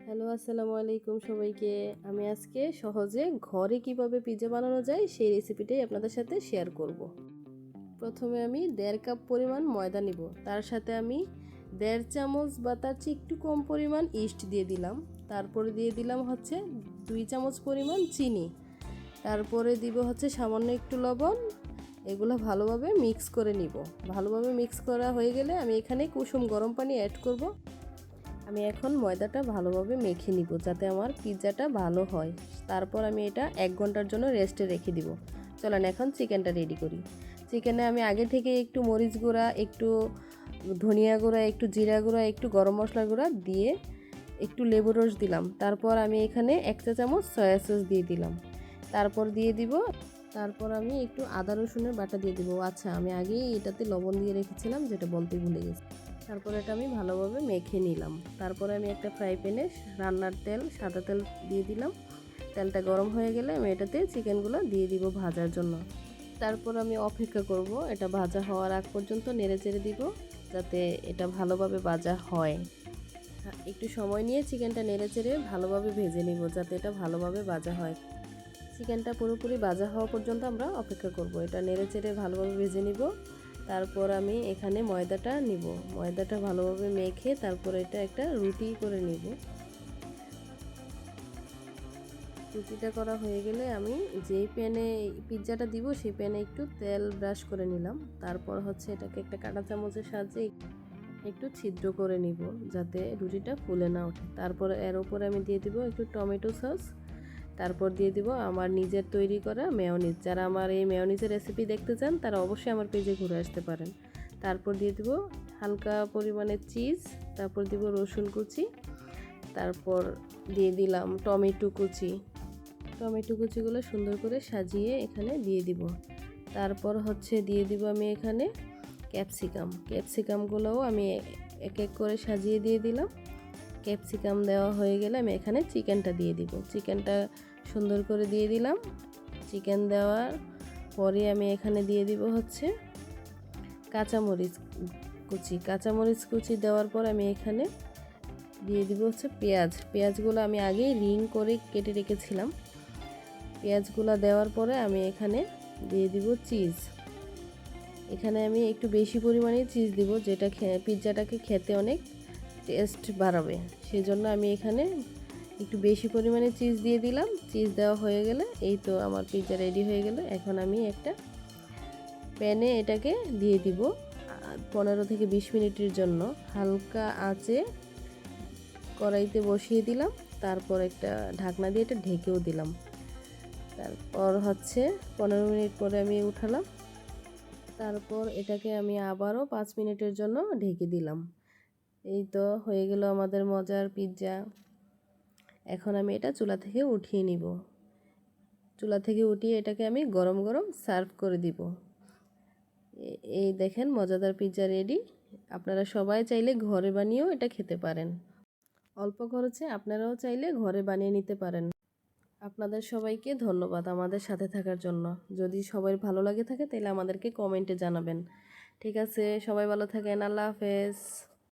Hello, আসসালামু আলাইকুম সবাইকে। আমি আজকে সহজে ঘরে কিভাবে পিৎজা বানানো যায় সেই রেসিপিটাই আপনাদের সাথে শেয়ার করব। প্রথমে আমি 1.5 কাপ পরিমাণ ময়দা নিব। তার সাথে আমি 1.5 চামচ বা তার চেয়ে একটু কম পরিমাণ ইস্ট দিয়ে দিলাম। তারপরে দিয়ে দিলাম 2 চামচ পরিমাণ চিনি। তারপরে দিব সামান্য একটু লবণ। এগুলো ভালোভাবে মিক্স করে নিব। ভালোভাবে মিক্স করা হয়ে গেলে আমি এখানে কুসুম গরম পানি অ্যাড করব। আমি এখন ময়দাটা ভালোভাবে মেখে নিব যাতে আমার পিৎজাটা ভালো হয়। তারপর আমি এটা 1 ঘন্টার জন্য রেস্টে রেখে দিব। চলেন এখন চিকেনটা রেডি করি। চিকেনে আমি আগে থেকে একটু মরিচ গুঁড়া, একটু ধনিয়া গুঁড়া, একটু জিরা গুঁড়া, একটু গরম মশলা গুঁড়া দিয়ে একটু লেবুর রস দিলাম। তারপর আমি এখানে 1 চা চামচ সয়া সস দিয়ে দিলাম। তারপর আমি একটু আদা রসুনের বাটা দিয়ে দিব। আচ্ছা, আমি আগেই এটাতে লবণ দিয়ে রেখেছিলাম, যেটা বলতে ভুলে গেছি। তারপর এটা আমি ভালোভাবে মেখে নিলাম। তারপরে আমি একটা ফ্রাই প্যানে রান্নার তেল, সাদা তেল দিয়ে দিলাম। তেলটা গরম হয়ে গেলে আমি এটাতে চিকেনগুলো দিয়ে দিব ভাজার জন্য। তারপর আমি অপেক্ষা করব, এটা ভাজা হওয়ার আগ পর্যন্ত নেড়ে চেড়ে দিব যাতে এটা ভালোভাবে ভাজা হয়। একটু সময় নিয়ে চিকেনটা নেড়ে চেড়ে ভালোভাবে ভেজে নিব যাতে এটা ভালোভাবে ভাজা হয়। চিকেনটা পুরোপুরি ভাজা হওয়া পর্যন্ত আমরা অপেক্ষা করব। এটা নেড়ে চেড়ে ভালোভাবে ভেজে নিব। তারপর আমি এখানে ময়দাটা নিব। ময়দাটা ভালোভাবে মেখে তারপর এটা একটা রুটি করে নিব। রুটিটা করা হয়ে গেলে আমি যেই প্যানে পিৎজাটা দিব সেই প্যানে একটু তেল ব্রাশ করে নিলাম। তারপর এটাকে একটা কাঁটা চামচের সাহায্যে একটু ছিদ্র করে নিব যাতে রুটিটা ফুলে না ওঠে। তারপর এর উপরে আমি দিয়ে দিব একটু টমেটো সস। তারপর দিয়ে দিব আমার নিজের তৈরি করা মেয়োনিজ। যারা আমার এই মেয়োনিজের রেসিপি দেখতে চান তারা অবশ্যই আমার পেজে ঘুরে আসতে পারেন। তারপর দিয়ে দিব হালকা পরিমাণে চিজ। তারপর দিব রসুন কুচি। তারপর দিয়ে দিলাম টমেটো কুচি। টমেটো কুচিগুলো সুন্দর করে সাজিয়ে এখানে দিয়ে দিব। তারপর দিয়ে দিব আমি এখানে ক্যাপসিকামগুলোও আমি এক এক করে সাজিয়ে দিয়ে দিলাম। ক্যাপসিকাম দেওয়া হয়ে গেলে আমি এখানে চিকেনটা দিয়ে দিব। চিকেনটা সুন্দর করে দিয়ে দিলাম। চিকেন দেওয়ার পরে আমি এখানে দিয়ে দিব কাঁচামরিচ কুচি দেওয়ার পর আমি এখানে দিয়ে দিব পেঁয়াজগুলো আমি আগেই রিং করে কেটে রেখেছিলাম। পেঁয়াজগুলো দেওয়ার পরে আমি এখানে দিয়ে দিব চিজ। এখানে আমি একটু বেশি পরিমাণে চিজ দিব, যেটা পিৎজাটাকে খেতে অনেক টেস্ট বাড়াবে। সেজন্য আমি এখানে একটু বেশি পরিমাণে চিজ দিয়ে দিলাম। চিজ দেওয়া হয়ে গেলে এই তো আমার পিৎজা রেডি হয়ে গেল। এখন আমি একটা প্যানে এটাকে দিয়ে দিব 15 থেকে 20 মিনিটের জন্য হালকা আঁচে কড়াইতে বসিয়ে দিলাম। তারপর একটা ঢাকনা দিয়ে এটা ঢেকেও দিলাম। তারপর 15 মিনিট পরে আমি উঠালাম। তারপর এটাকে আমি আবারও 5 মিনিটের জন্য ঢেকে দিলাম। এই তো হয়ে গেল আমাদের মজার পিৎজা। এখন আমি এটা চুলা থেকে উঠিয়ে নিব। চুলা থেকে উঠিয়ে এটাকে আমি গরম গরম সার্ভ করে দিব। এই দেখেন মজাদার পিৎজা রেডি। আপনারা সবাই চাইলে ঘরে বানিয়েও এটা খেতে পারেন। অল্প খরচে আপনারাও চাইলে ঘরে বানিয়ে নিতে পারেন। আপনাদের সবাইকে ধন্যবাদ আমাদের সাথে থাকার জন্য। যদি সবাই ভালো লাগে থাকে তাহলে আমাদেরকে কমেন্টে জানাবেন। ঠিক আছে, সবাই ভালো থাকেন। আল্লাহ হাফেজ।